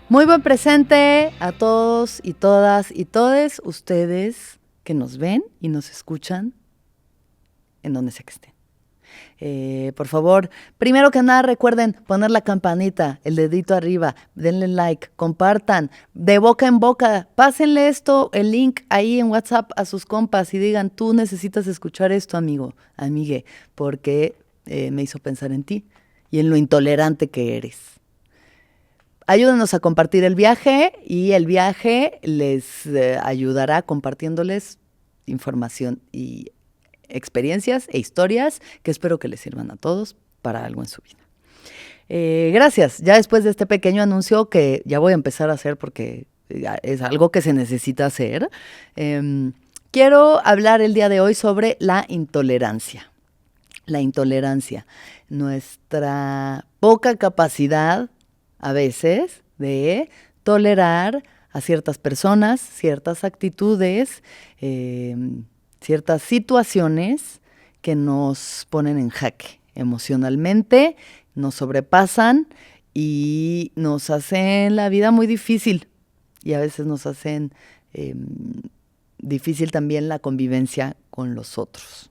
Muy buen presente a todos y todas y todes ustedes que nos ven y nos escuchan en donde sea que estén. Por favor, primero que nada recuerden poner la campanita, el dedito arriba, denle like, compartan, de boca en boca, pásenle esto, el link ahí en WhatsApp a sus compas y digan, tú necesitas escuchar esto, amigo, amigue, porque me hizo pensar en ti y en lo intolerante que eres. Ayúdenos a compartir el viaje y el viaje les ayudará compartiéndoles información y experiencias e historias que espero que les sirvan a todos para algo en su vida. Gracias. Ya después de este pequeño anuncio que ya voy a empezar a hacer porque es algo que se necesita hacer, quiero hablar el día de hoy sobre la intolerancia. La intolerancia, nuestra poca capacidad a veces de tolerar a ciertas personas, ciertas actitudes, ciertas situaciones que nos ponen en jaque emocionalmente, nos sobrepasan y nos hacen la vida muy difícil y a veces nos hacen difícil también la convivencia con los otros.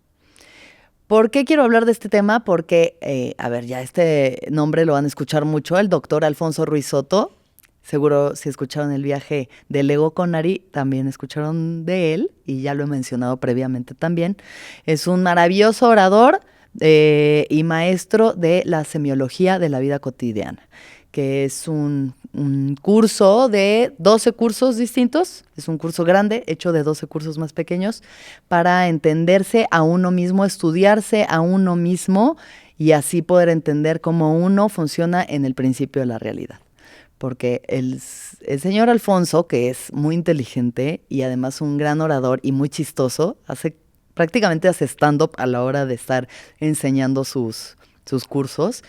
¿Por qué quiero hablar de este tema? Porque, ya este nombre lo van a escuchar mucho, el doctor Alfonso Ruiz Soto. Seguro si escucharon el viaje del ego con Ari, también escucharon de él, y ya lo he mencionado previamente también. Es un maravilloso orador y maestro de la semiología de la vida cotidiana, que es un curso de 12 cursos distintos, es un curso grande, hecho de 12 cursos más pequeños, para entenderse a uno mismo, estudiarse a uno mismo y así poder entender cómo uno funciona en el principio de la realidad. Porque el señor Alfonso, que es muy inteligente y además un gran orador y muy chistoso, prácticamente hace stand-up a la hora de estar enseñando sus cursos,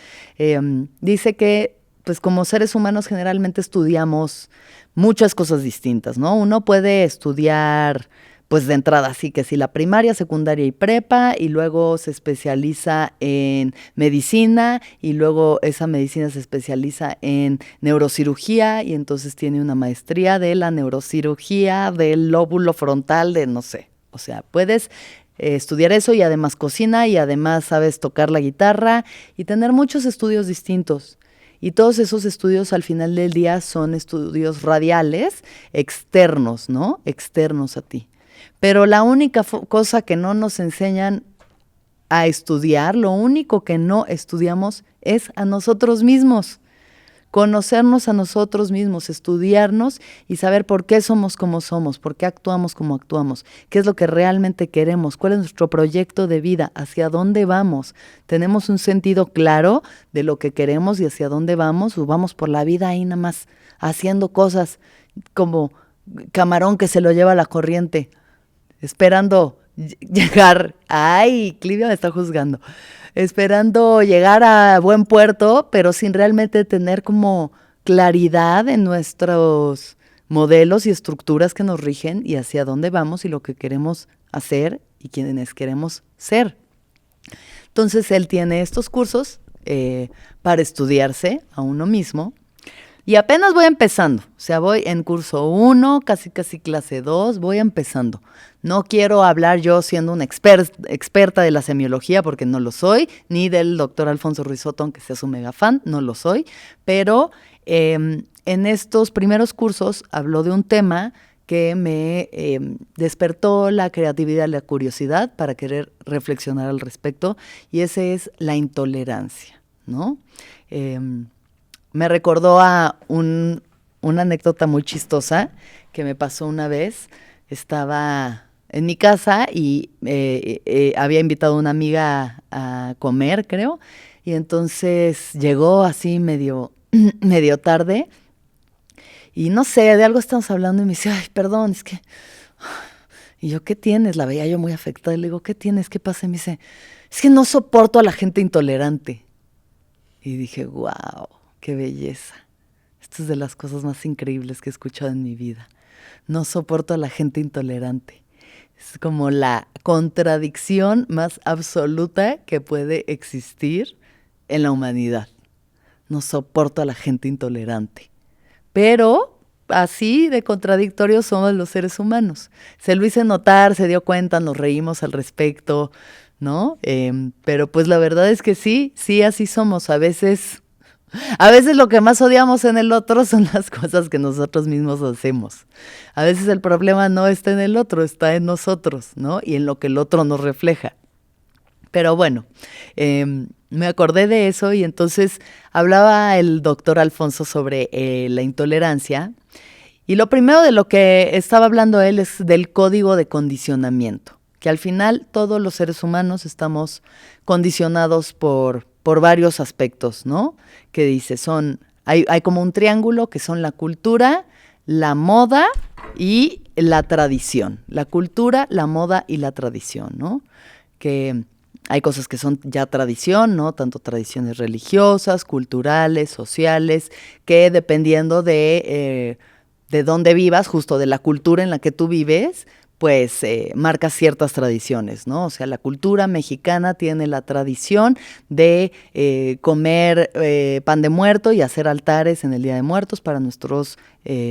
dice que pues como seres humanos generalmente estudiamos muchas cosas distintas, ¿no? Uno puede estudiar, pues de entrada, sí que sí, la primaria, secundaria y prepa, y luego se especializa en medicina, y luego esa medicina se especializa en neurocirugía, y entonces tiene una maestría de la neurocirugía del lóbulo frontal de, no sé, o sea, puedes estudiar eso y además cocina y además sabes tocar la guitarra y tener muchos estudios distintos. Y todos esos estudios al final del día son estudios radiales externos, ¿no? Externos a ti. Pero la única cosa que no nos enseñan a estudiar, lo único que no estudiamos es a nosotros mismos. Conocernos a nosotros mismos, estudiarnos y saber por qué somos como somos, por qué actuamos como actuamos, qué es lo que realmente queremos, cuál es nuestro proyecto de vida, hacia dónde vamos. ¿Tenemos un sentido claro de lo que queremos y hacia dónde vamos? ¿O vamos por la vida ahí nada más haciendo cosas como camarón que se lo lleva la corriente, esperando llegar? Ay, Clivia me está juzgando. Esperando llegar a buen puerto, pero sin realmente tener como claridad en nuestros modelos y estructuras que nos rigen y hacia dónde vamos y lo que queremos hacer y quienes queremos ser. Entonces él tiene estos cursos para estudiarse a uno mismo. Y apenas voy empezando, o sea, voy en curso 1, casi clase 2, voy empezando. No quiero hablar yo siendo una experta de la semiología, porque no lo soy, ni del doctor Alfonso Ruiz Soto, aunque sea su mega fan, no lo soy. Pero en estos primeros cursos habló de un tema que me despertó la creatividad y la curiosidad para querer reflexionar al respecto, y ese es la intolerancia, ¿no? Me recordó a una anécdota muy chistosa que me pasó una vez. Estaba en mi casa y había invitado a una amiga a comer, creo, y entonces llegó así medio tarde y no sé, de algo estamos hablando y me dice, ay, perdón, es que... Y yo, ¿qué tienes? La veía yo muy afectada y le digo, ¿qué tienes? ¿Qué pasa? Y me dice, es que no soporto a la gente intolerante. Y dije, wow, qué belleza. Esto es de las cosas más increíbles que he escuchado en mi vida. No soporto a la gente intolerante. Es como la contradicción más absoluta que puede existir en la humanidad. No soporto a la gente intolerante. pero así de contradictorios somos los seres humanos. Se lo hice notar, se dio cuenta, nos reímos al respecto, ¿no? Pero pues la verdad es que sí, así somos. A veces lo que más odiamos en el otro son las cosas que nosotros mismos hacemos. A veces el problema no está en el otro, está en nosotros, ¿no? Y en lo que el otro nos refleja. Pero bueno, me acordé de eso y entonces hablaba el doctor Alfonso sobre la intolerancia. Y lo primero de lo que estaba hablando él es del código de condicionamiento, que al final todos los seres humanos estamos condicionados por varios aspectos, ¿no? Que dice, hay como un triángulo que son la cultura, la moda y la tradición. La cultura, la moda y la tradición, ¿no? Que hay cosas que son ya tradición, ¿no? Tanto tradiciones religiosas, culturales, sociales, que dependiendo de dónde vivas, justo de la cultura en la que tú vives, pues marca ciertas tradiciones, ¿no? O sea, la cultura mexicana tiene la tradición de comer pan de muerto y hacer altares en el Día de Muertos para nuestros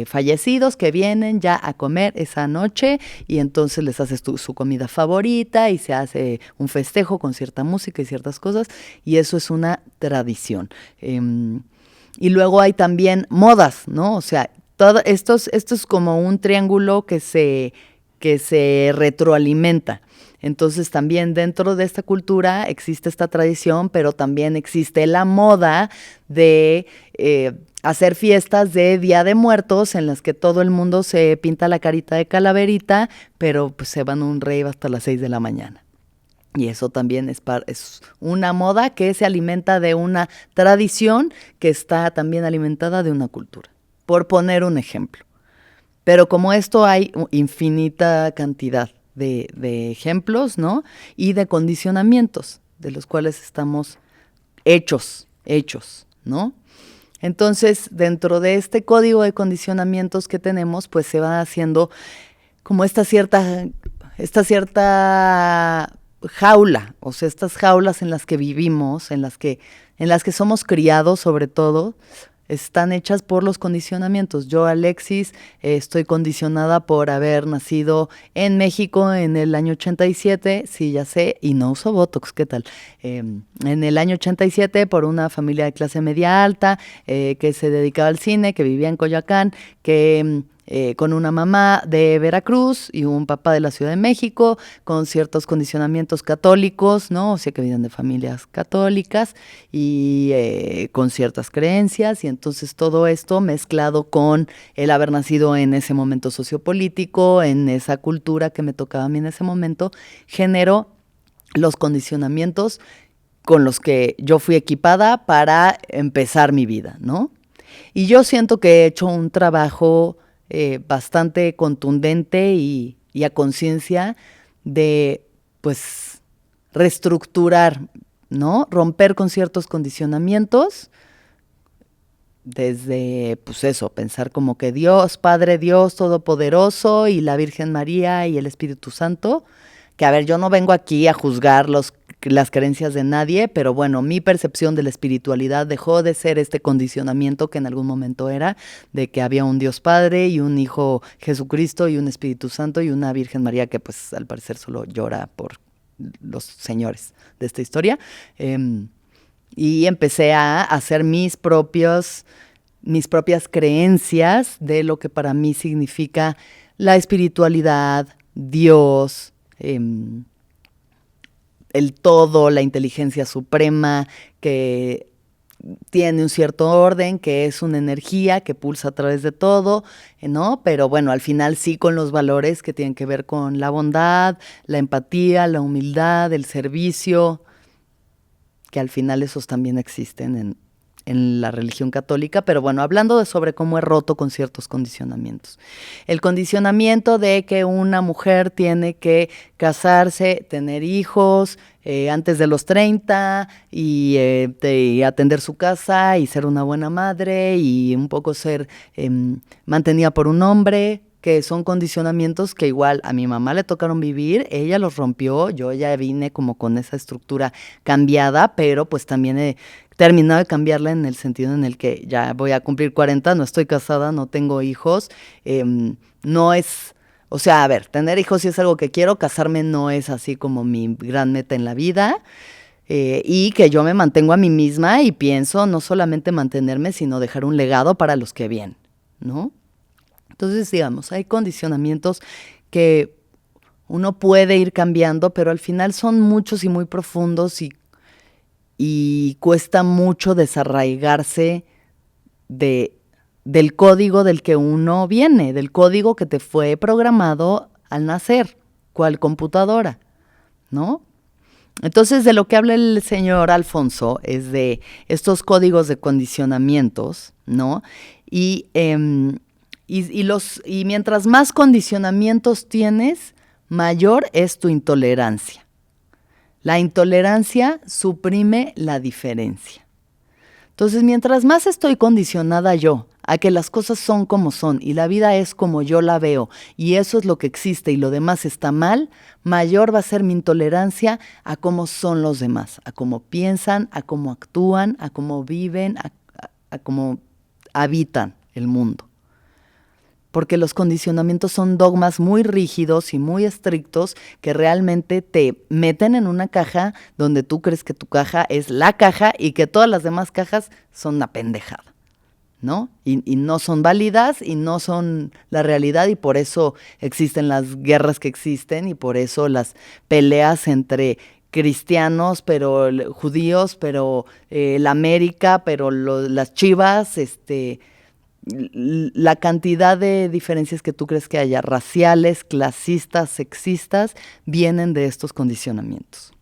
fallecidos que vienen ya a comer esa noche y entonces les haces su comida favorita y se hace un festejo con cierta música y ciertas cosas y eso es una tradición. Y luego hay también modas, ¿no? O sea, esto es como un triángulo que se retroalimenta. Entonces también dentro de esta cultura existe esta tradición, pero también existe la moda de hacer fiestas de Día de Muertos en las que todo el mundo se pinta la carita de calaverita, pero pues se van a un rave hasta las 6 de la mañana. Y eso también es una moda que se alimenta de una tradición que está también alimentada de una cultura, por poner un ejemplo. Pero como esto hay infinita cantidad de ejemplos, ¿no? Y de condicionamientos de los cuales estamos hechos, ¿no? Entonces, dentro de este código de condicionamientos que tenemos, pues se va haciendo como esta cierta jaula, o sea, estas jaulas en las que vivimos, en las que somos criados sobre todo, están hechas por los condicionamientos. Yo, Alexis, estoy condicionada por haber nacido en México en el año 87, sí, ya sé, y no uso Botox, ¿qué tal? En el año 87 por una familia de clase media alta que se dedicaba al cine, que vivía en Coyoacán, que con una mamá de Veracruz y un papá de la Ciudad de México, con ciertos condicionamientos católicos, ¿no? O sea, que vienen de familias católicas y con ciertas creencias, y entonces todo esto mezclado con el haber nacido en ese momento sociopolítico, en esa cultura que me tocaba a mí en ese momento, generó los condicionamientos con los que yo fui equipada para empezar mi vida, ¿no? Y yo siento que he hecho un trabajo bastante contundente y a conciencia de, pues, reestructurar, ¿no? Romper con ciertos condicionamientos, desde, pues eso, pensar como que Dios, Padre Dios Todopoderoso y la Virgen María y el Espíritu Santo, que a ver, yo no vengo aquí a juzgar las creencias de nadie, pero bueno, mi percepción de la espiritualidad dejó de ser este condicionamiento que en algún momento era, de que había un Dios Padre y un Hijo Jesucristo y un Espíritu Santo y una Virgen María que pues al parecer solo llora por los señores de esta historia. Y empecé a hacer mis propias creencias de lo que para mí significa la espiritualidad, Dios, el todo, la inteligencia suprema, que tiene un cierto orden, que es una energía que pulsa a través de todo, ¿no? Pero bueno, al final sí con los valores que tienen que ver con la bondad, la empatía, la humildad, el servicio, que al final esos también existen en la religión católica, pero bueno, hablando sobre cómo he roto con ciertos condicionamientos. El condicionamiento de que una mujer tiene que casarse, tener hijos antes de los 30 y atender su casa y ser una buena madre y un poco ser mantenida por un hombre, que son condicionamientos que igual a mi mamá le tocaron vivir, ella los rompió, yo ya vine como con esa estructura cambiada, pero pues también terminado de cambiarla en el sentido en el que ya voy a cumplir 40, no estoy casada, no tengo hijos, no es, o sea, a ver, tener hijos sí es algo que quiero, casarme no es así como mi gran meta en la vida, y que yo me mantengo a mí misma y pienso no solamente mantenerme, sino dejar un legado para los que vienen, ¿no? Entonces, digamos, hay condicionamientos que uno puede ir cambiando, pero al final son muchos y muy profundos y cuesta mucho desarraigarse de, del código del que uno viene, del código que te fue programado al nacer, cual computadora, ¿no? Entonces, de lo que habla el señor Alfonso es de estos códigos de condicionamientos, ¿no? Y, y mientras más condicionamientos tienes, mayor es tu intolerancia. La intolerancia suprime la diferencia. Entonces, mientras más estoy condicionada yo a que las cosas son como son y la vida es como yo la veo y eso es lo que existe y lo demás está mal, mayor va a ser mi intolerancia a cómo son los demás, a cómo piensan, a cómo actúan, a cómo viven, a cómo habitan el mundo. Porque los condicionamientos son dogmas muy rígidos y muy estrictos que realmente te meten en una caja donde tú crees que tu caja es la caja y que todas las demás cajas son una pendejada, ¿no? Y no son válidas y no son la realidad y por eso existen las guerras que existen y por eso las peleas entre cristianos, pero judíos, pero la América, pero las Chivas, la cantidad de diferencias que tú crees que haya, raciales, clasistas, sexistas, vienen de estos condicionamientos.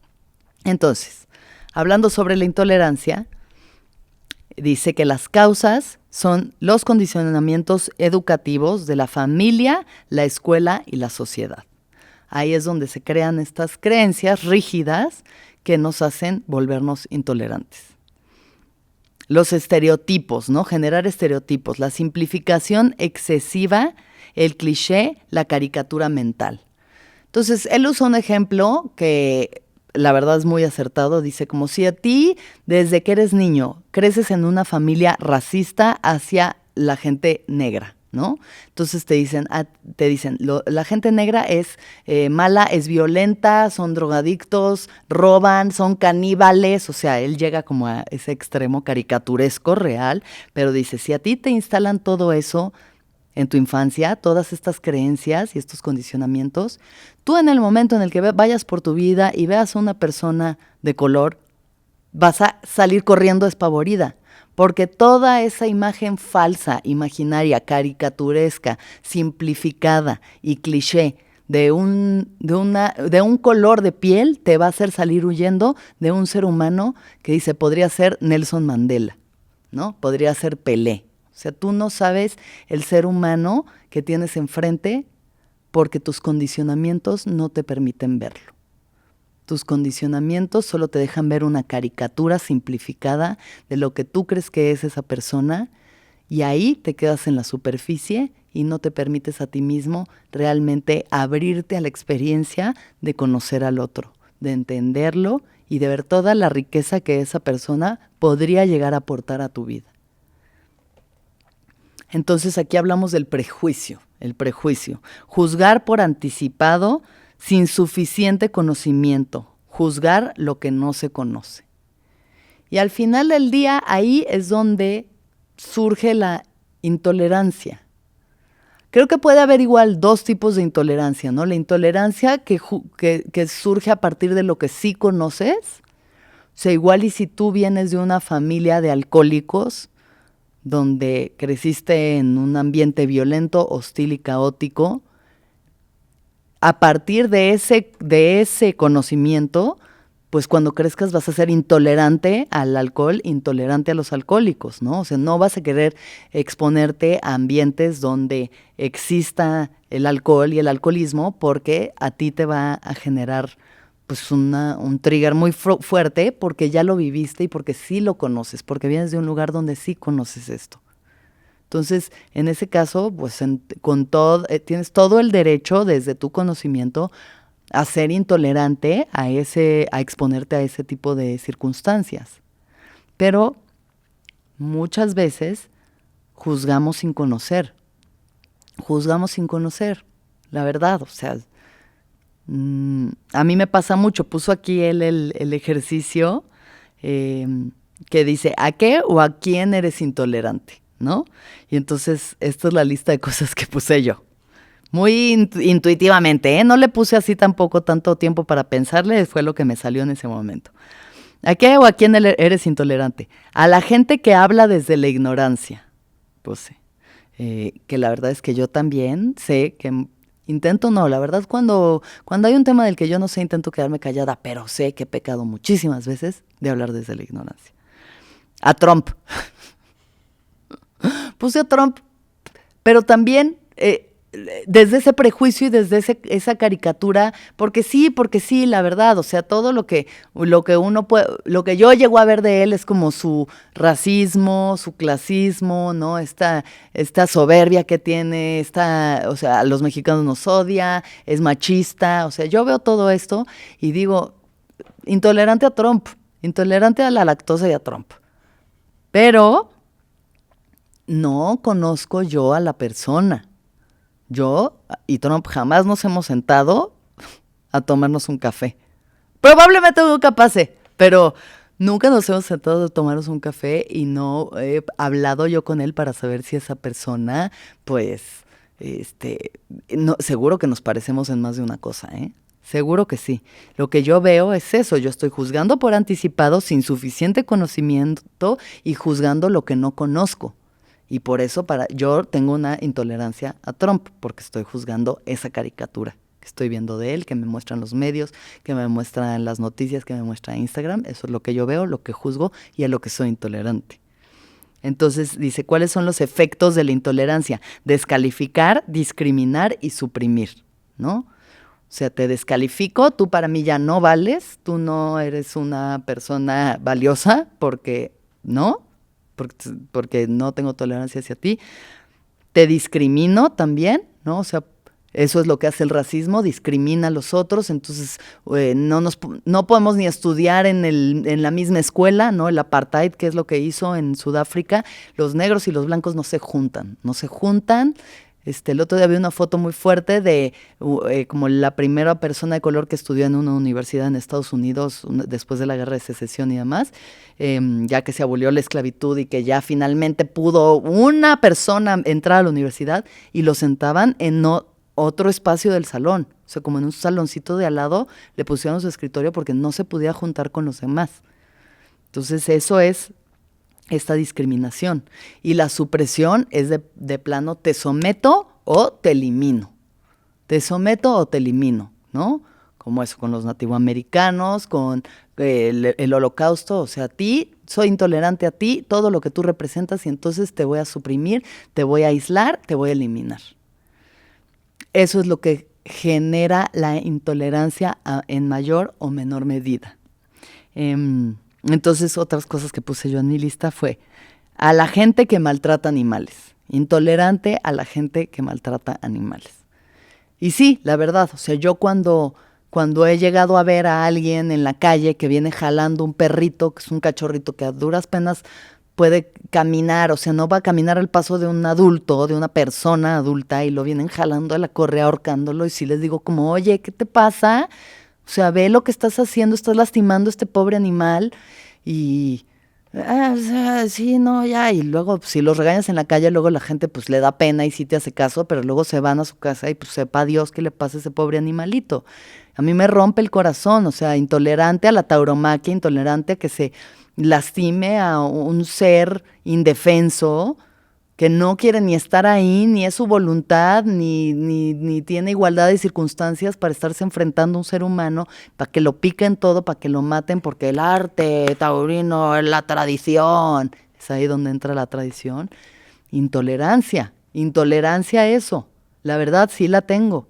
Entonces, hablando sobre la intolerancia, dice que las causas son los condicionamientos educativos de la familia, la escuela y la sociedad. Ahí es donde se crean estas creencias rígidas que nos hacen volvernos intolerantes. Los estereotipos, ¿no? Generar estereotipos, la simplificación excesiva, el cliché, la caricatura mental. Entonces, él usa un ejemplo que la verdad es muy acertado. Dice, como si a ti, desde que eres niño, creces en una familia racista hacia la gente negra, ¿no? Entonces te dicen, la gente negra es mala, es violenta, son drogadictos, roban, son caníbales, o sea, él llega como a ese extremo caricaturesco real, pero dice, si a ti te instalan todo eso en tu infancia, todas estas creencias y estos condicionamientos, tú en el momento en el que vayas por tu vida y veas a una persona de color, vas a salir corriendo despavorida. Porque toda esa imagen falsa, imaginaria, caricaturesca, simplificada y cliché de un color de piel te va a hacer salir huyendo de un ser humano que dice, podría ser Nelson Mandela, ¿no? Podría ser Pelé. O sea, tú no sabes el ser humano que tienes enfrente porque tus condicionamientos no te permiten verlo. Tus condicionamientos solo te dejan ver una caricatura simplificada de lo que tú crees que es esa persona y ahí te quedas en la superficie y no te permites a ti mismo realmente abrirte a la experiencia de conocer al otro, de entenderlo y de ver toda la riqueza que esa persona podría llegar a aportar a tu vida. Entonces aquí hablamos del prejuicio, el prejuicio. Juzgar por anticipado sin suficiente conocimiento, juzgar lo que no se conoce. Y al final del día ahí es donde surge la intolerancia. Creo que puede haber igual dos tipos de intolerancia, ¿no? La intolerancia que surge a partir de lo que sí conoces. O sea, igual y si tú vienes de una familia de alcohólicos, donde creciste en un ambiente violento, hostil y caótico, a partir de ese conocimiento, pues cuando crezcas vas a ser intolerante al alcohol, intolerante a los alcohólicos, ¿no? O sea, no vas a querer exponerte a ambientes donde exista el alcohol y el alcoholismo porque a ti te va a generar pues un trigger muy fuerte porque ya lo viviste y porque sí lo conoces, porque vienes de un lugar donde sí conoces esto. Entonces, en ese caso, pues tienes todo el derecho desde tu conocimiento a ser intolerante a exponerte a ese tipo de circunstancias. Pero muchas veces juzgamos sin conocer, la verdad, o sea, a mí me pasa mucho. Puso aquí el ejercicio que dice, ¿a qué o a quién eres intolerante? ¿No? Y entonces, esta es la lista de cosas que puse yo. Muy intuitivamente, ¿eh? No le puse así tampoco tanto tiempo para pensarle, fue lo que me salió en ese momento. ¿A qué o a quién eres intolerante? A la gente que habla desde la ignorancia. Pues sí. Que la verdad es que yo también sé que intento no, la verdad cuando hay un tema del que yo no sé intento quedarme callada, pero sé que he pecado muchísimas veces de hablar desde la ignorancia. A Trump. Puse a Trump, pero también desde ese prejuicio y desde esa caricatura, porque sí, la verdad, o sea, todo lo que uno puede, lo que yo llego a ver de él es como su racismo, su clasismo, ¿no? Esta soberbia que tiene, o sea, a los mexicanos nos odia, es machista, o sea, yo veo todo esto y digo, intolerante a Trump, intolerante a la lactosa y a Trump. Pero no conozco yo a la persona. Yo y Trump jamás nos hemos sentado a tomarnos un café. Probablemente nunca pase, pero nunca nos hemos sentado a tomarnos un café y no he hablado yo con él para saber si esa persona, pues, no, seguro que nos parecemos en más de una cosa, ¿eh? Seguro que sí. Lo que yo veo es eso, yo estoy juzgando por anticipado sin suficiente conocimiento y juzgando lo que no conozco. Y por eso yo tengo una intolerancia a Trump, porque estoy juzgando esa caricatura que estoy viendo de él, que me muestran los medios, que me muestran las noticias, que me muestra Instagram. Eso es lo que yo veo, lo que juzgo y a lo que soy intolerante. Entonces dice, ¿cuáles son los efectos de la intolerancia? Descalificar, discriminar y suprimir, ¿no? O sea, te descalifico, tú para mí ya no vales, tú no eres una persona valiosa porque no, porque no tengo tolerancia hacia ti. Te discrimino también, ¿no? O sea, eso es lo que hace el racismo, discrimina a los otros, entonces no podemos ni estudiar en la misma escuela, ¿no? El apartheid, que es lo que hizo en Sudáfrica, los negros y los blancos no se juntan. El otro día vi una foto muy fuerte de como la primera persona de color que estudió en una universidad en Estados Unidos después de la guerra de secesión y demás, ya que se abolió la esclavitud y que ya finalmente pudo una persona entrar a la universidad y lo sentaban en otro espacio del salón, o sea, como en un saloncito de al lado le pusieron su escritorio porque no se podía juntar con los demás. Entonces eso es esta discriminación. Y la supresión es de plano, te someto o te elimino. Te someto o te elimino, ¿no? Como eso, con los nativoamericanos, con el holocausto, o sea, soy intolerante a ti, todo lo que tú representas y entonces te voy a suprimir, te voy a aislar, te voy a eliminar. Eso es lo que genera la intolerancia en mayor o menor medida. Entonces, otras cosas que puse yo en mi lista fue a la gente que maltrata animales, intolerante a la gente que maltrata animales. Y sí, la verdad, o sea, yo cuando he llegado a ver a alguien en la calle que viene jalando un perrito, que es un cachorrito que a duras penas puede caminar, o sea, no va a caminar al paso de un adulto, de una persona adulta, y lo vienen jalando a la correa, ahorcándolo, y sí les digo como, oye, ¿qué te pasa? O sea, ve lo que estás haciendo, estás lastimando a este pobre animal y... sí, no, ya. Y luego, si los regañas en la calle, luego la gente pues le da pena y sí te hace caso, pero luego se van a su casa y pues sepa Dios qué le pasa a ese pobre animalito. A mí me rompe el corazón, o sea, intolerante a la tauromaquia, intolerante a que se lastime a un ser indefenso que no quiere ni estar ahí, ni es su voluntad, ni tiene igualdad de circunstancias para estarse enfrentando a un ser humano, para que lo piquen todo, para que lo maten, porque el arte taurino es la tradición. Es ahí donde entra la tradición. Intolerancia a eso. La verdad sí la tengo.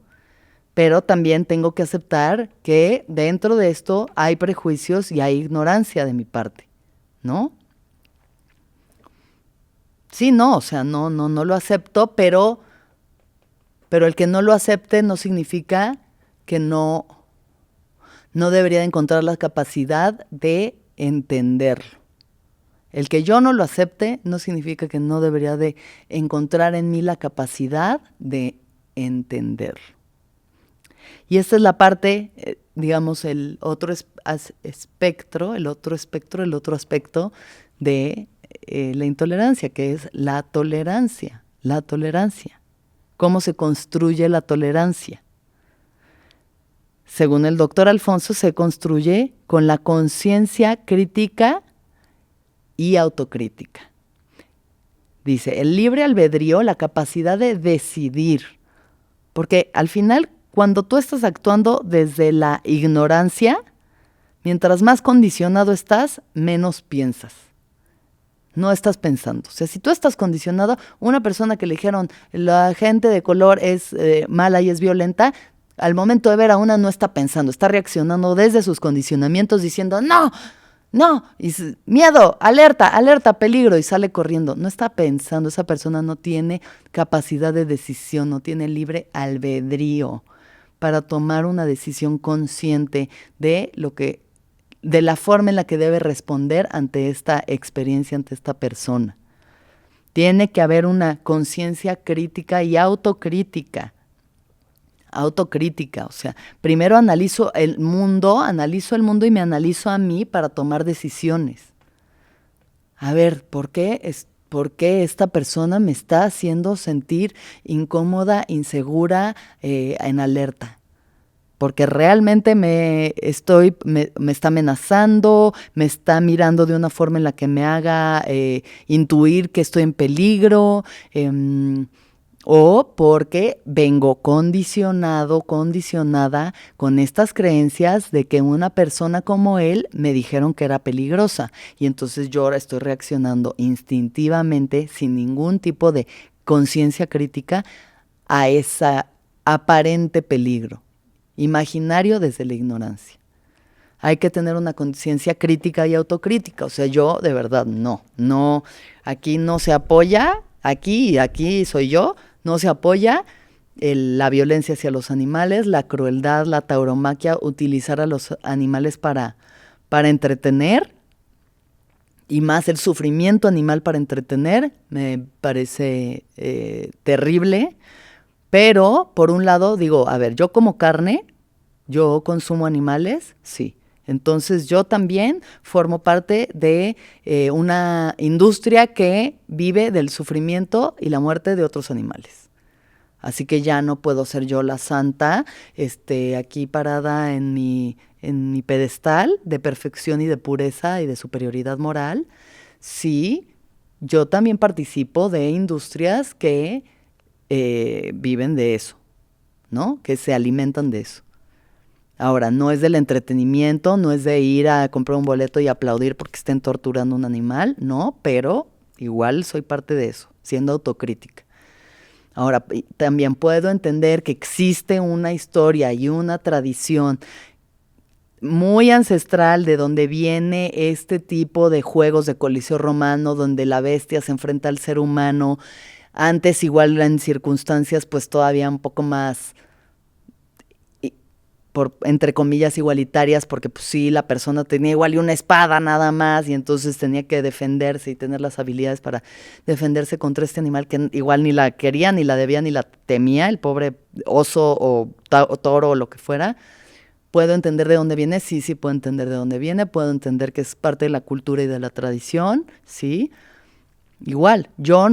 Pero también tengo que aceptar que dentro de esto hay prejuicios y hay ignorancia de mi parte, ¿no? Sí, no, o sea, no lo acepto, pero el que no lo acepte no significa que no debería de encontrar la capacidad de entenderlo. El que yo no lo acepte no significa que no debería de encontrar en mí la capacidad de entenderlo. Y esta es la parte, digamos, el otro espectro, el otro aspecto de la intolerancia, que es la tolerancia. La tolerancia. ¿Cómo se construye la tolerancia? Según el doctor Alfonso, se construye con la conciencia crítica y autocrítica. Dice, el libre albedrío, la capacidad de decidir. Porque al final, cuando tú estás actuando desde la ignorancia, mientras más condicionado estás, menos piensas. No estás pensando. O sea, si tú estás condicionado, una persona que le dijeron la gente de color es mala y es violenta, al momento de ver a una no está pensando, está reaccionando desde sus condicionamientos diciendo no, y miedo, alerta, alerta, peligro, y sale corriendo. No está pensando, esa persona no tiene capacidad de decisión, no tiene libre albedrío para tomar una decisión consciente de la forma en la que debe responder ante esta experiencia, ante esta persona. Tiene que haber una conciencia crítica y autocrítica. Autocrítica, o sea, primero analizo el mundo y me analizo a mí para tomar decisiones. A ver, ¿por qué esta persona me está haciendo sentir incómoda, insegura, en alerta? Porque realmente me está amenazando, me está mirando de una forma en la que me haga intuir que estoy en peligro, o porque vengo condicionada con estas creencias de que una persona como él me dijeron que era peligrosa. Y entonces yo ahora estoy reaccionando instintivamente, sin ningún tipo de conciencia crítica, a ese aparente peligro. Imaginario desde la ignorancia. Hay que tener una conciencia crítica y autocrítica. O sea, yo de verdad no, aquí no se apoya, aquí soy yo, no se apoya la violencia hacia los animales, la crueldad, la tauromaquia, utilizar a los animales para entretener, y más el sufrimiento animal para entretener, me parece terrible. Pero, por un lado, digo, a ver, yo como carne, yo consumo animales, sí. Entonces, yo también formo parte de una industria que vive del sufrimiento y la muerte de otros animales. Así que ya no puedo ser yo la santa, aquí parada en mi pedestal de perfección y de pureza y de superioridad moral. Sí, yo también participo de industrias que viven de eso, ¿no? Que se alimentan de eso. Ahora, no es del entretenimiento, no es de ir a comprar un boleto y aplaudir porque estén torturando un animal, no, pero igual soy parte de eso, siendo autocrítica. Ahora, también puedo entender que existe una historia y una tradición muy ancestral de donde viene este tipo de juegos de Coliseo Romano, donde la bestia se enfrenta al ser humano. Antes igual en circunstancias pues todavía un poco más, entre comillas, igualitarias, porque pues sí, la persona tenía igual y una espada nada más, y entonces tenía que defenderse y tener las habilidades para defenderse contra este animal que igual ni la quería, ni la debía, ni la temía, el pobre oso o toro o lo que fuera. ¿Puedo entender de dónde viene? Sí, puedo entender de dónde viene, puedo entender que es parte de la cultura y de la tradición, sí. Igual, yo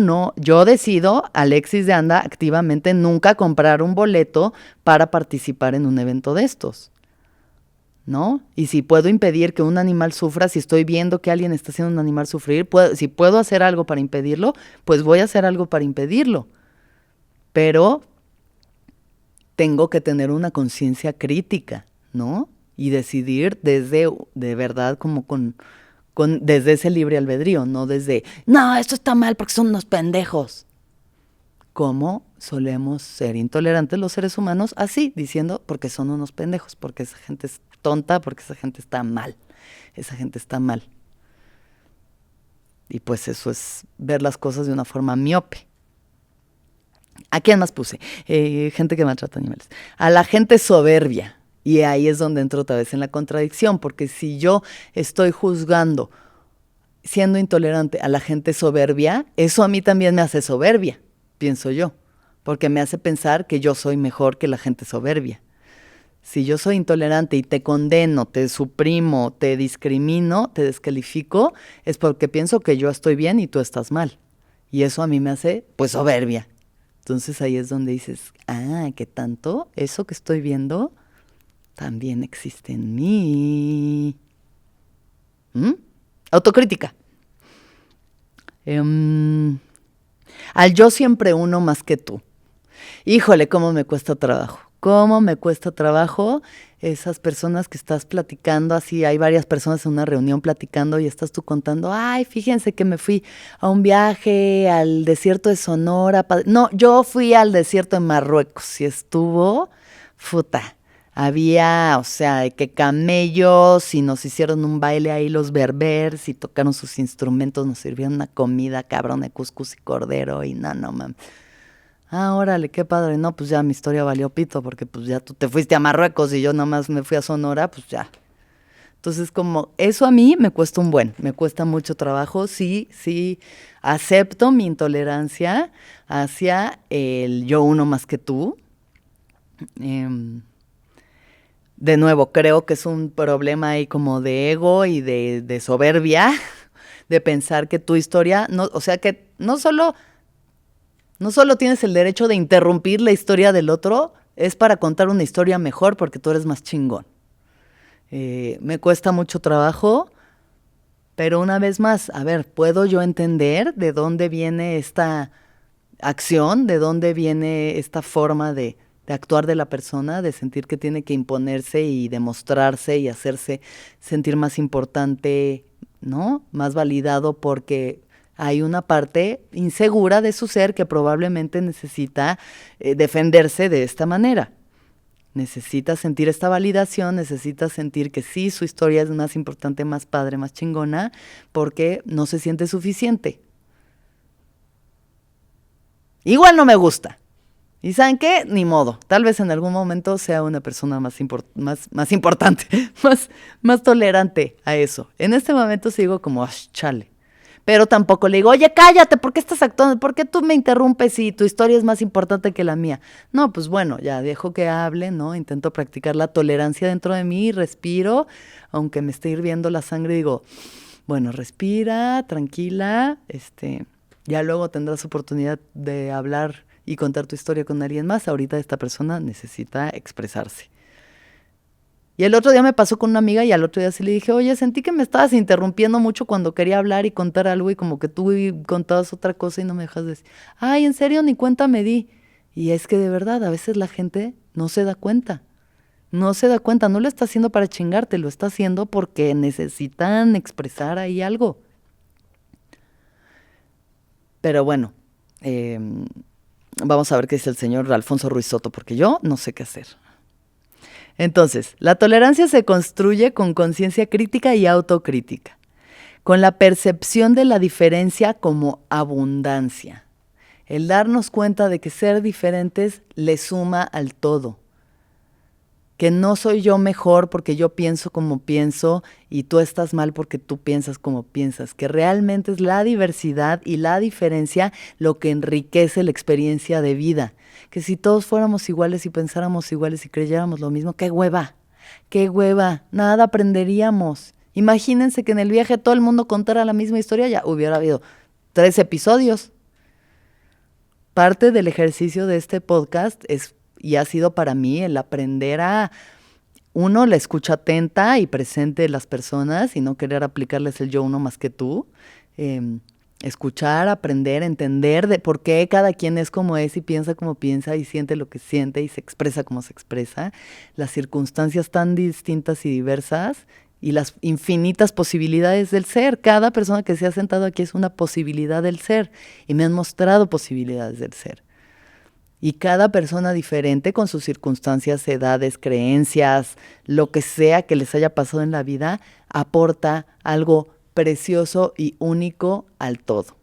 decido, Alexis de Anda, activamente nunca comprar un boleto para participar en un evento de estos, ¿no? Y si puedo impedir que un animal sufra, si estoy viendo que alguien está haciendo un animal sufrir, si puedo hacer algo para impedirlo, pues voy a hacer algo para impedirlo. Pero tengo que tener una conciencia crítica, ¿no? Y decidir de verdad, como desde ese libre albedrío, no desde, no, esto está mal porque son unos pendejos. ¿Cómo solemos ser intolerantes los seres humanos? Así, diciendo, porque son unos pendejos, porque esa gente es tonta, porque esa gente está mal. Esa gente está mal. Y pues eso es ver las cosas de una forma miope. ¿A quién más puse? Gente que maltrata animales. A la gente soberbia. Y ahí es donde entro otra vez en la contradicción, porque si yo estoy juzgando siendo intolerante a la gente soberbia, eso a mí también me hace soberbia, pienso yo, porque me hace pensar que yo soy mejor que la gente soberbia. Si yo soy intolerante y te condeno, te suprimo, te discrimino, te descalifico, es porque pienso que yo estoy bien y tú estás mal. Y eso a mí me hace, pues, soberbia. Entonces ahí es donde dices, ¿qué tanto? Eso que estoy viendo también existe en mí. ¿Mm? Autocrítica. Al yo siempre uno más que tú. Híjole, cómo me cuesta trabajo. Cómo me cuesta trabajo esas personas que estás platicando, así hay varias personas en una reunión platicando y estás tú contando, ay, fíjense que me fui a un viaje al desierto de Sonora. No, yo fui al desierto de Marruecos y estuvo, puta, había, o sea, que camellos y nos hicieron un baile ahí los berbers y tocaron sus instrumentos, nos sirvieron una comida cabrón de cuscús y cordero y no mames. Órale, qué padre. No, pues ya mi historia valió pito porque pues ya tú te fuiste a Marruecos y yo nada más me fui a Sonora, pues ya. Entonces como eso a mí me cuesta mucho trabajo. Sí, acepto mi intolerancia hacia el yo uno más que tú. De nuevo, creo que es un problema ahí como de ego y de soberbia, de pensar que tu historia, no, o sea que no solo tienes el derecho de interrumpir la historia del otro, es para contar una historia mejor porque tú eres más chingón. Me cuesta mucho trabajo, pero una vez más, a ver, ¿puedo yo entender de dónde viene esta acción, de dónde viene esta forma de actuar de la persona, de sentir que tiene que imponerse y demostrarse y hacerse sentir más importante, ¿no? Más validado porque hay una parte insegura de su ser que probablemente necesita defenderse de esta manera. Necesita sentir esta validación, necesita sentir que sí, su historia es más importante, más padre, más chingona, porque no se siente suficiente. Igual no me gusta. ¿Y saben qué? Ni modo. Tal vez en algún momento sea una persona más importante, más tolerante a eso. En este momento sigo como, chale. Pero tampoco le digo, oye, cállate, ¿por qué estás actuando? ¿Por qué tú me interrumpes si tu historia es más importante que la mía? No, pues bueno, ya dejo que hable, ¿no? Intento practicar la tolerancia dentro de mí, respiro, aunque me esté hirviendo la sangre, digo, bueno, respira, tranquila, ya luego tendrás oportunidad de hablar y contar tu historia con alguien más. Ahorita esta persona necesita expresarse. Y el otro día me pasó con una amiga y al otro día sí le dije, oye, sentí que me estabas interrumpiendo mucho cuando quería hablar y contar algo y como que tú contabas otra cosa y no me dejas decir, ay, en serio, ni cuenta me di. Y es que de verdad, a veces la gente no se da cuenta. No se da cuenta, no lo está haciendo para chingarte, lo está haciendo porque necesitan expresar ahí algo. Pero bueno, vamos a ver qué dice el señor Alfonso Ruiz Soto, porque yo no sé qué hacer. Entonces, la tolerancia se construye con conciencia crítica y autocrítica, con la percepción de la diferencia como abundancia. El darnos cuenta de que ser diferentes le suma al todo. Que no soy yo mejor porque yo pienso como pienso y tú estás mal porque tú piensas como piensas. Que realmente es la diversidad y la diferencia lo que enriquece la experiencia de vida. Que si todos fuéramos iguales y pensáramos iguales y creyéramos lo mismo, ¡qué hueva! ¡Qué hueva! Nada aprenderíamos. Imagínense que en el viaje todo el mundo contara la misma historia, ya hubiera habido 3 episodios. Parte del ejercicio de este podcast es, y ha sido para mí, el aprender a, uno, la escucha atenta y presente de las personas y no querer aplicarles el yo uno más que tú. Escuchar, aprender, entender de por qué cada quien es como es y piensa como piensa y siente lo que siente y se expresa como se expresa. Las circunstancias tan distintas y diversas y las infinitas posibilidades del ser. Cada persona que se ha sentado aquí es una posibilidad del ser y me han mostrado posibilidades del ser. Y cada persona diferente con sus circunstancias, edades, creencias, lo que sea que les haya pasado en la vida, aporta algo precioso y único al todo.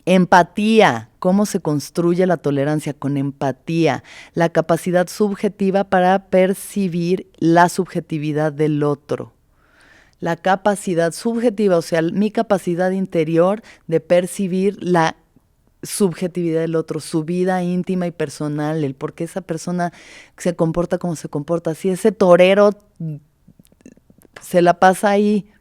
Empatía, ¿cómo se construye la tolerancia? Con empatía, la capacidad subjetiva para percibir la subjetividad del otro. la capacidad subjetiva, o sea, mi capacidad interior de percibir la subjetividad del otro, su vida íntima y personal, el por qué esa persona se comporta como se comporta. Si ese torero se la pasa ahí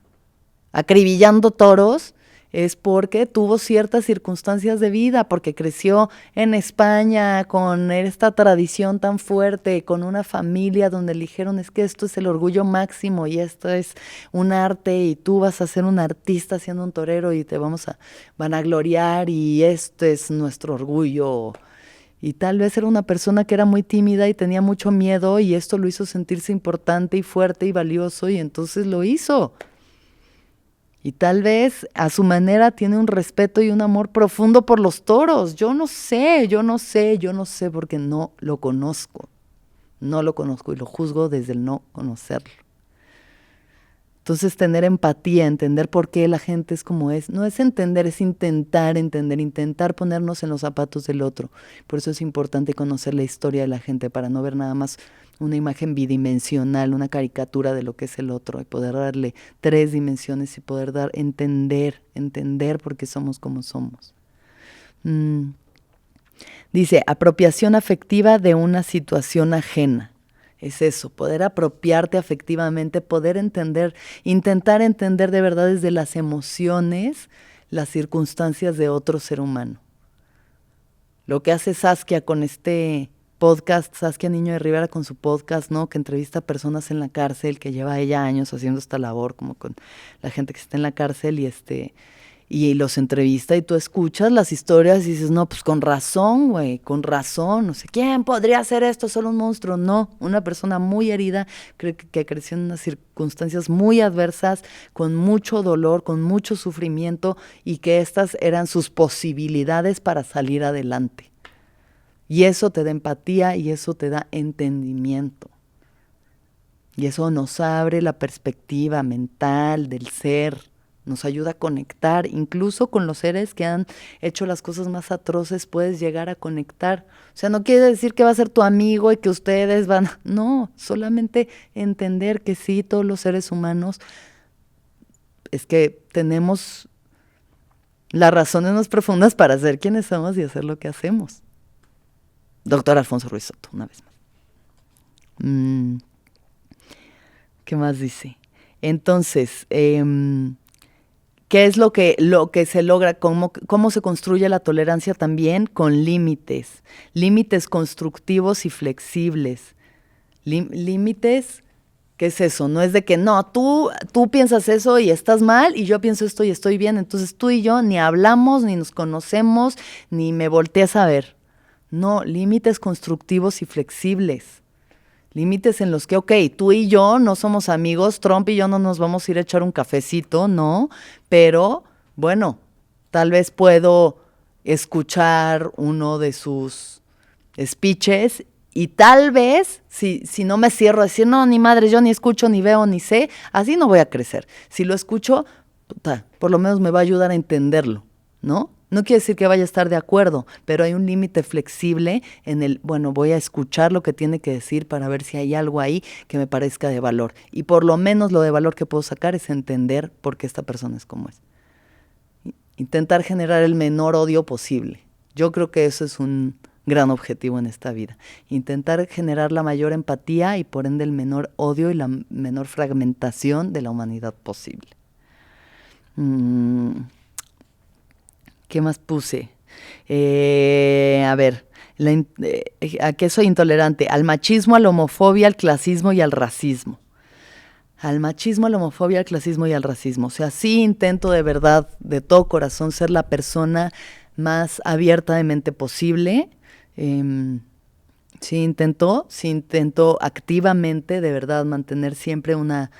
acribillando toros, es porque tuvo ciertas circunstancias de vida, porque creció en España con esta tradición tan fuerte, con una familia donde le dijeron es que esto es el orgullo máximo y esto es un arte y tú vas a ser un artista siendo un torero y te vamos a vanagloriar y esto es nuestro orgullo. Y tal vez era una persona que era muy tímida y tenía mucho miedo y esto lo hizo sentirse importante y fuerte y valioso y entonces lo hizo. Y tal vez a su manera tiene un respeto y un amor profundo por los toros. Yo no sé porque no lo conozco. No lo conozco y lo juzgo desde el no conocerlo. Entonces tener empatía, entender por qué la gente es como es, no es entender, es intentar entender, intentar ponernos en los zapatos del otro. Por eso es importante conocer la historia de la gente para no ver nada más una imagen bidimensional, una caricatura de lo que es el otro y poder darle 3 dimensiones y poder entender por qué somos como somos. Dice, apropiación afectiva de una situación ajena. Es eso, poder apropiarte afectivamente, poder entender, intentar entender de verdad desde las emociones, las circunstancias de otro ser humano. Lo que hace Saskia con este podcast, Saskia Niño de Rivera con su podcast, ¿no? Que entrevista a personas en la cárcel, que lleva ella años haciendo esta labor, como con la gente que está en la cárcel y los entrevista y tú escuchas las historias y dices, no, pues con razón, güey, con razón, no sé, ¿quién podría hacer esto? Solo un monstruo. No, una persona muy herida, que creció en unas circunstancias muy adversas, con mucho dolor, con mucho sufrimiento y que estas eran sus posibilidades para salir adelante. Y eso te da empatía y eso te da entendimiento. Y eso nos abre la perspectiva mental del ser. Nos ayuda a conectar, incluso con los seres que han hecho las cosas más atroces, puedes llegar a conectar. O sea, no quiere decir que va a ser tu amigo y que ustedes van, no, solamente entender que sí, todos los seres humanos, es que tenemos las razones más profundas para ser quienes somos y hacer lo que hacemos. Doctor Alfonso Ruiz Soto, una vez más. ¿Qué más dice? Entonces, ¿qué es lo que se logra? ¿Cómo se construye la tolerancia también? Con límites. Límites constructivos y flexibles. Límites, ¿qué es eso? No es de que, no, tú piensas eso y estás mal y yo pienso esto y estoy bien. Entonces tú y yo ni hablamos, ni nos conocemos, ni me volteas a ver. No, límites constructivos y flexibles. Límites en los que, ok, tú y yo no somos amigos, Trump y yo no nos vamos a ir a echar un cafecito, no, pero bueno, tal vez puedo escuchar uno de sus speeches y tal vez, si no me cierro a decir, no, ni madre, yo ni escucho, ni veo, ni sé, así no voy a crecer. Si lo escucho, por lo menos me va a ayudar a entenderlo, ¿no? No quiere decir que vaya a estar de acuerdo, pero hay un límite flexible en el, bueno, voy a escuchar lo que tiene que decir para ver si hay algo ahí que me parezca de valor. Y por lo menos lo de valor que puedo sacar es entender por qué esta persona es como es. Intentar generar el menor odio posible. Yo creo que eso es un gran objetivo en esta vida. Intentar generar la mayor empatía y por ende el menor odio y la menor fragmentación de la humanidad posible. ¿Qué más puse? A ver, ¿a qué soy intolerante? Al machismo, a la homofobia, al clasismo y al racismo. Al machismo, a la homofobia, al clasismo y al racismo. O sea, sí intento de verdad, de todo corazón, ser la persona más abierta de mente posible. Sí intento activamente, de verdad, mantener siempre una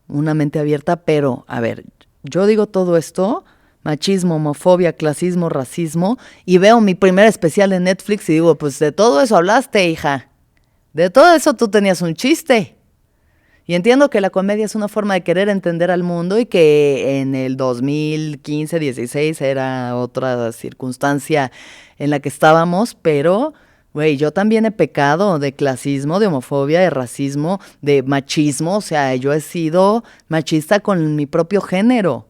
mente abierta, pero, a ver, yo digo todo esto, machismo, homofobia, clasismo, racismo, y veo mi primer especial de Netflix y digo, pues de todo eso hablaste, hija. De todo eso tú tenías un chiste. Y entiendo que la comedia es una forma de querer entender al mundo y que en el 2015-16 era otra circunstancia en la que estábamos, pero Güey, yo también he pecado de clasismo, de homofobia, de racismo, de machismo. O sea, yo he sido machista con mi propio género.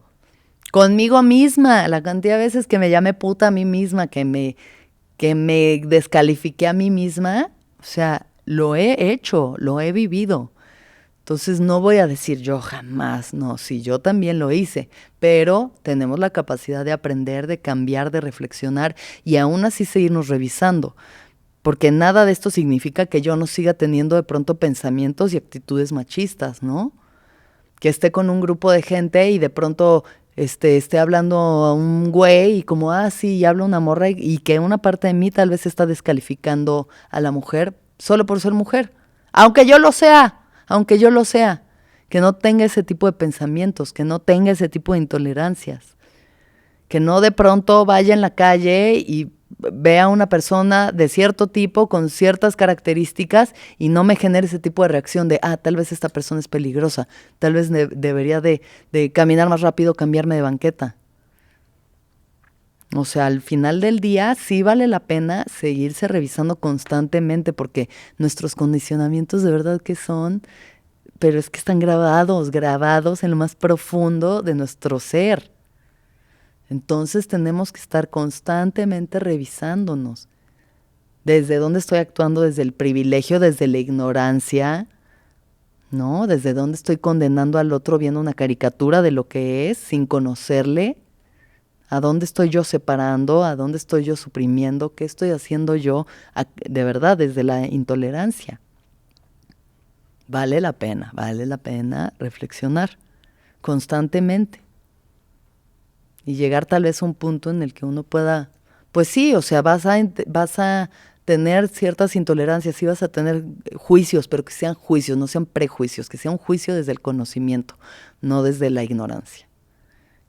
Conmigo misma. La cantidad de veces que me llamé puta a mí misma, que me descalifiqué a mí misma. O sea, lo he hecho, lo he vivido. Entonces no voy a decir yo jamás, no, sí, yo también lo hice, pero tenemos la capacidad de aprender, de cambiar, de reflexionar y aún así seguirnos revisando. Porque nada de esto significa que yo no siga teniendo de pronto pensamientos y actitudes machistas, ¿no? Que esté con un grupo de gente y de pronto esté hablando a un güey y como, sí, y habla una morra y que una parte de mí tal vez está descalificando a la mujer solo por ser mujer. Aunque yo lo sea, aunque yo lo sea, que no tenga ese tipo de pensamientos, que no tenga ese tipo de intolerancias. Que no de pronto vaya en la calle y vea a una persona de cierto tipo, con ciertas características, y no me genere ese tipo de reacción de, tal vez esta persona es peligrosa, tal vez debería de caminar más rápido, cambiarme de banqueta. O sea, al final del día sí vale la pena seguirse revisando constantemente porque nuestros condicionamientos de verdad que son, pero es que están grabados en lo más profundo de nuestro ser. Entonces tenemos que estar constantemente revisándonos. ¿Desde dónde estoy actuando? ¿Desde el privilegio, desde la ignorancia? ¿No? ¿Desde dónde estoy condenando al otro viendo una caricatura de lo que es sin conocerle? ¿A dónde estoy yo separando? ¿A dónde estoy yo suprimiendo? ¿Qué estoy haciendo yo de verdad desde la intolerancia? Vale la pena reflexionar constantemente. Y llegar tal vez a un punto en el que uno pueda, pues sí, o sea, vas a tener ciertas intolerancias, sí vas a tener juicios, pero que sean juicios, no sean prejuicios, que sea un juicio desde el conocimiento, no desde la ignorancia.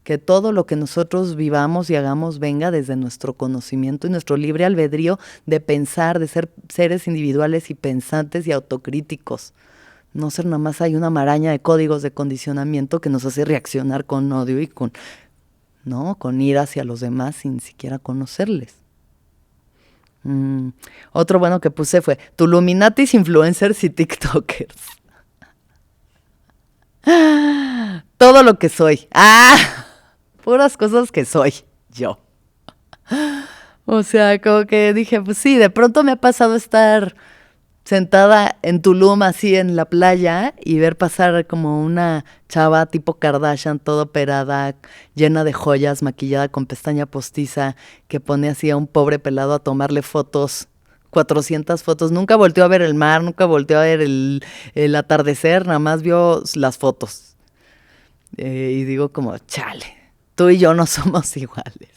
Que todo lo que nosotros vivamos y hagamos venga desde nuestro conocimiento y nuestro libre albedrío de pensar, de ser seres individuales y pensantes y autocríticos. No ser nada más hay una maraña de códigos de condicionamiento que nos hace reaccionar con odio y con ira hacia los demás sin siquiera conocerles. Otro bueno que puse fue Tuluminatis, influencers y TikTokers. Todo lo que soy. Puras cosas que soy yo. O sea, como que dije, pues sí, de pronto me ha pasado estar sentada en Tulum así en la playa y ver pasar como una chava tipo Kardashian, toda operada, llena de joyas, maquillada con pestaña postiza, que pone así a un pobre pelado a tomarle fotos, 400 fotos. Nunca volteó a ver el mar, nunca volteó a ver el atardecer, nada más vio las fotos. Y digo como, chale, tú y yo no somos iguales.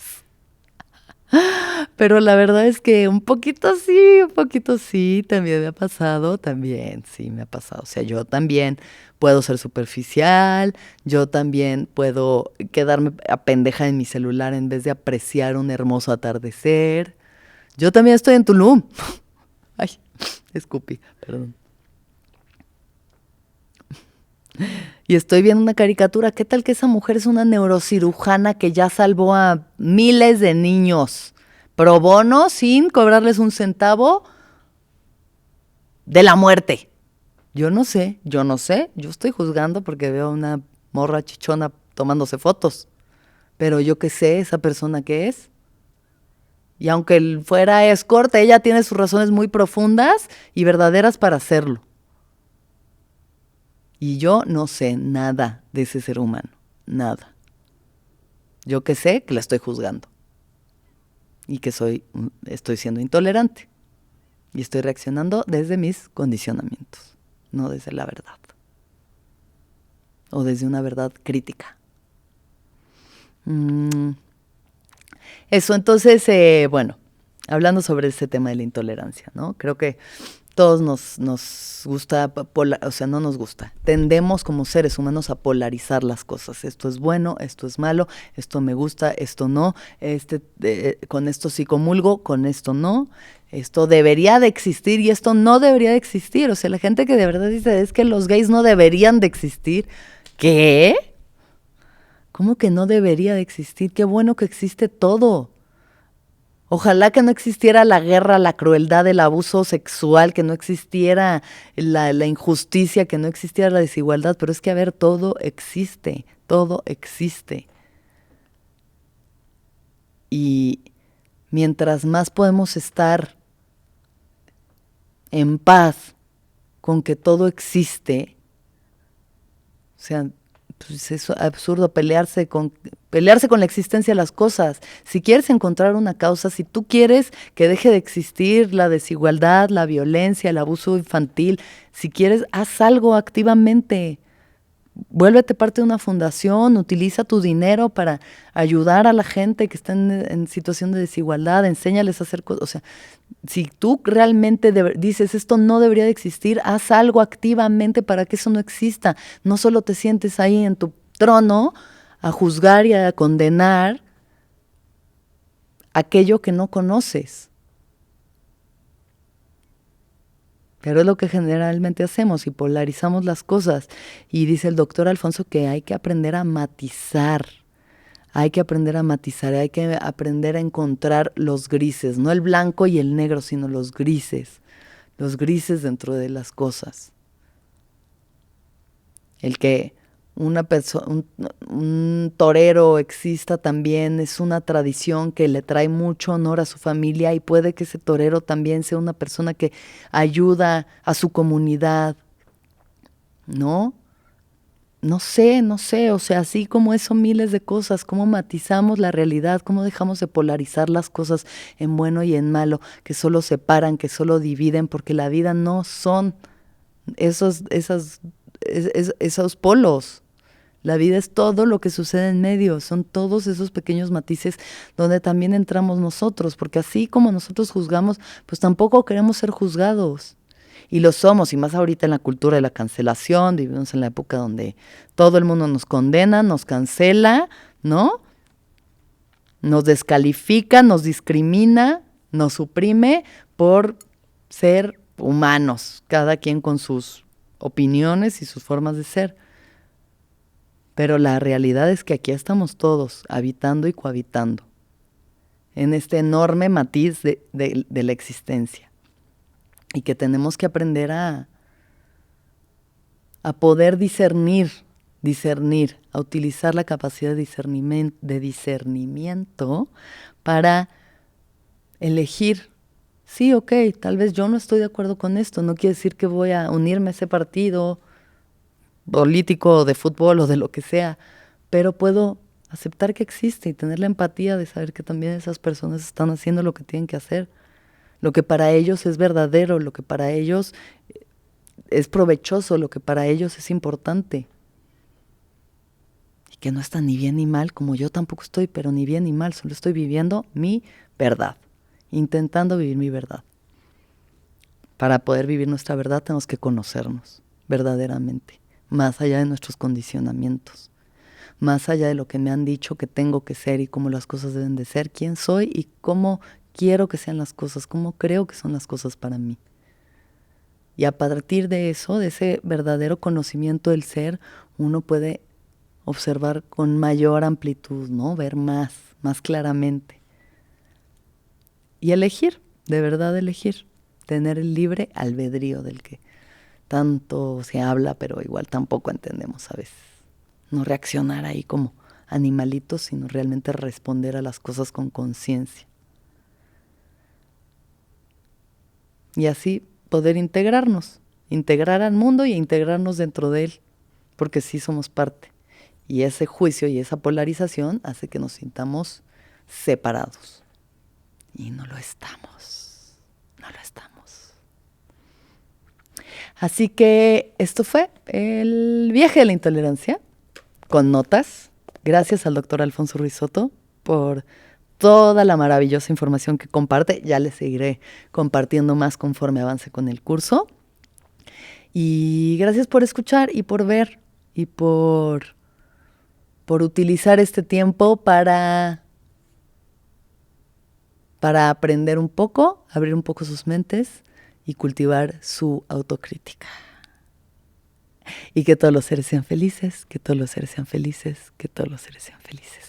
Pero la verdad es que un poquito sí, también me ha pasado, también, sí me ha pasado. O sea, yo también puedo ser superficial, yo también puedo quedarme a pendeja en mi celular en vez de apreciar un hermoso atardecer. Yo también estoy en Tulum. Ay, escupí, perdón. Y estoy viendo una caricatura. ¿Qué tal que esa mujer es una neurocirujana que ya salvó a miles de niños pro bono sin cobrarles un centavo de la muerte? Yo no sé. Yo estoy juzgando porque veo a una morra chichona tomándose fotos. Pero yo qué sé, esa persona que es. Y aunque él fuera escort, ella tiene sus razones muy profundas y verdaderas para hacerlo. Y yo no sé nada de ese ser humano, nada. Yo que sé que la estoy juzgando y que estoy siendo intolerante y estoy reaccionando desde mis condicionamientos, no desde la verdad o desde una verdad crítica. Eso, entonces, bueno, hablando sobre este tema de la intolerancia, ¿no? Creo que todos nos gusta, o sea, no nos gusta. Tendemos como seres humanos a polarizar las cosas. Esto es bueno, esto es malo, esto me gusta, esto no, con esto sí comulgo, con esto no. Esto debería de existir y esto no debería de existir. O sea, la gente que de verdad dice, es que los gays no deberían de existir. ¿Qué? ¿Cómo que no debería de existir? Qué bueno que existe todo. Ojalá que no existiera la guerra, la crueldad, el abuso sexual, que no existiera la injusticia, que no existiera la desigualdad, pero es que, a ver, todo existe, todo existe. Y mientras más podemos estar en paz con que todo existe, o sea, pues es absurdo pelearse con la existencia de las cosas. Si quieres encontrar una causa, si tú quieres que deje de existir la desigualdad, la violencia, el abuso infantil, si quieres, haz algo activamente. Vuélvete parte de una fundación, utiliza tu dinero para ayudar a la gente que está en situación de desigualdad, enséñales a hacer cosas. O sea, si tú realmente dices esto no debería de existir, haz algo activamente para que eso no exista. No solo te sientes ahí en tu trono a juzgar y a condenar aquello que no conoces. Pero es lo que generalmente hacemos y polarizamos las cosas. Y dice el doctor Alfonso que hay que aprender a matizar. Hay que aprender a matizar, hay que aprender a encontrar los grises, no el blanco y el negro, sino los grises dentro de las cosas. El que un torero exista también es una tradición que le trae mucho honor a su familia y puede que ese torero también sea una persona que ayuda a su comunidad, ¿no? No sé, o sea, así como eso miles de cosas, cómo matizamos la realidad, cómo dejamos de polarizar las cosas en bueno y en malo, que solo separan, que solo dividen, porque la vida no son esos polos. La vida es todo lo que sucede en medio, son todos esos pequeños matices donde también entramos nosotros, porque así como nosotros juzgamos, pues tampoco queremos ser juzgados. Y lo somos, y más ahorita en la cultura de la cancelación, vivimos en la época donde todo el mundo nos condena, nos cancela, ¿no? Nos descalifica, nos discrimina, nos suprime por ser humanos, cada quien con sus opiniones y sus formas de ser. Pero la realidad es que aquí estamos todos, habitando y cohabitando, en este enorme matiz de la existencia. Y que tenemos que aprender a poder discernir, a utilizar la capacidad de discernimiento para elegir. Sí, ok, tal vez yo no estoy de acuerdo con esto, no quiere decir que voy a unirme a ese partido político, de fútbol o de lo que sea, pero puedo aceptar que existe y tener la empatía de saber que también esas personas están haciendo lo que tienen que hacer, lo que para ellos es verdadero, lo que para ellos es provechoso, lo que para ellos es importante. Y que no está ni bien ni mal, como yo tampoco estoy, pero ni bien ni mal, solo estoy viviendo mi verdad, intentando vivir mi verdad. Para poder vivir nuestra verdad tenemos que conocernos verdaderamente, más allá de nuestros condicionamientos, más allá de lo que me han dicho que tengo que ser y cómo las cosas deben de ser, quién soy y cómo quiero que sean las cosas, cómo creo que son las cosas para mí. Y a partir de eso, de ese verdadero conocimiento del ser, uno puede observar con mayor amplitud, ¿no? Ver más claramente. Y elegir, de verdad elegir, tener el libre albedrío del que tanto se habla, pero igual tampoco entendemos a veces. No reaccionar ahí como animalitos, sino realmente responder a las cosas con conciencia. Y así poder integrar al mundo y integrarnos dentro de él, porque sí somos parte. Y ese juicio y esa polarización hace que nos sintamos separados. Y no lo estamos, no lo estamos. Así que esto fue el viaje de la intolerancia, con notas. Gracias al doctor Alfonso Ruiz Soto por toda la maravillosa información que comparte. Ya les seguiré compartiendo más conforme avance con el curso. Y gracias por escuchar y por ver y por utilizar este tiempo para aprender un poco, abrir un poco sus mentes y cultivar su autocrítica. Y que todos los seres sean felices, que todos los seres sean felices, que todos los seres sean felices.